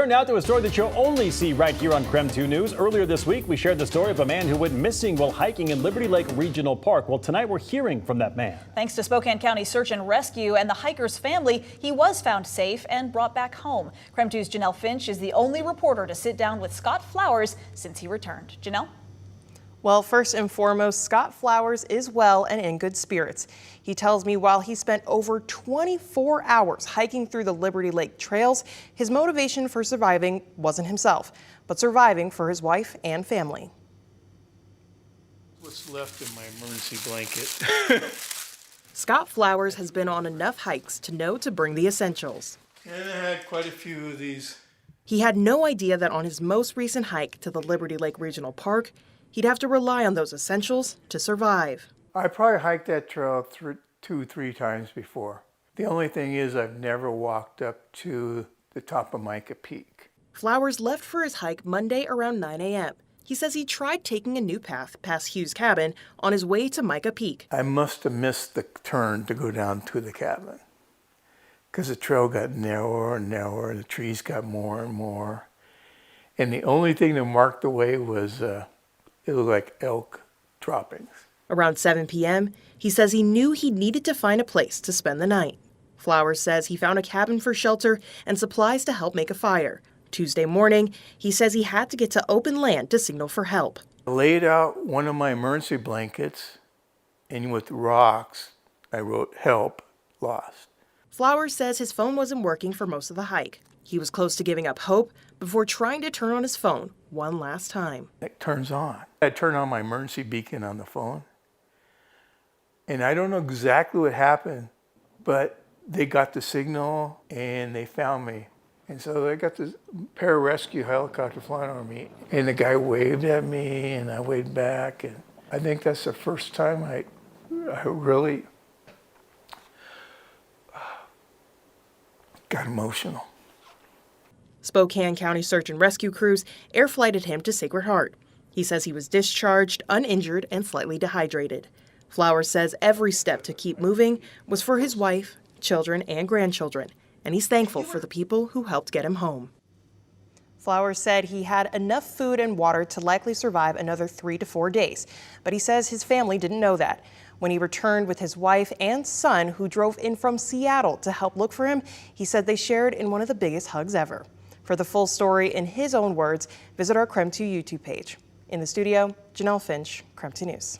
Now to a story that you'll only see right here on KREM 2 News. Earlier this week, we shared the story of a man who went missing while hiking in Liberty Lake Regional Park. Well, tonight we're hearing from that man. Thanks to Spokane County Search and Rescue and the hiker's family, he was found safe and brought back home. KREM 2's Janelle Finch is the only reporter to sit down with Scott Flowers since he returned. Janelle? Well, first and foremost, Scott Flowers is well and in good spirits. He tells me while he spent over 24 hours hiking through the Liberty Lake trails, his motivation for surviving wasn't himself, but surviving for his wife and family. What's left in my emergency blanket? Scott Flowers has been on enough hikes to know to bring the essentials. And I had quite a few of these. He had no idea that on his most recent hike to the Liberty Lake Regional Park, he'd have to rely on those essentials to survive. I probably hiked that trail 2-3 times before. The only thing is I've never walked up to the top of Micah Peak. Flowers left for his hike Monday around 9 a.m. He says he tried taking a new path past Hugh's cabin on his way to Micah Peak. I must have missed the turn to go down to the cabin because the trail got narrower and narrower and the trees got more and more. And the only thing that marked the way was it looked like elk droppings. Around 7 p.m., he says he knew he needed to find a place to spend the night. Flowers says he found a cabin for shelter and supplies to help make a fire. Tuesday morning, he says he had to get to open land to signal for help. I laid out one of my emergency blankets, and with rocks, I wrote, "Help, lost." Flowers says his phone wasn't working for most of the hike. He was close to giving up hope before trying to turn on his phone one last time. It turns on. I turned on my emergency beacon on the phone. And I don't know exactly what happened, but they got the signal and they found me. And so I got this pararescue helicopter flying over me. And the guy waved at me and I waved back. And I think that's the first time I really got emotional. Spokane County Search and Rescue crews air flighted him to Sacred Heart. He says he was discharged, uninjured, and slightly dehydrated. Flowers says every step to keep moving was for his wife, children, and grandchildren, and he's thankful for the people who helped get him home. Flowers said he had enough food and water to likely survive another 3 to 4 days, but he says his family didn't know that. When he returned with his wife and son, who drove in from Seattle to help look for him, he said they shared in one of the biggest hugs ever. For the full story in his own words, visit our KREM 2 YouTube page. In the studio, Janelle Finch, KREM 2 News.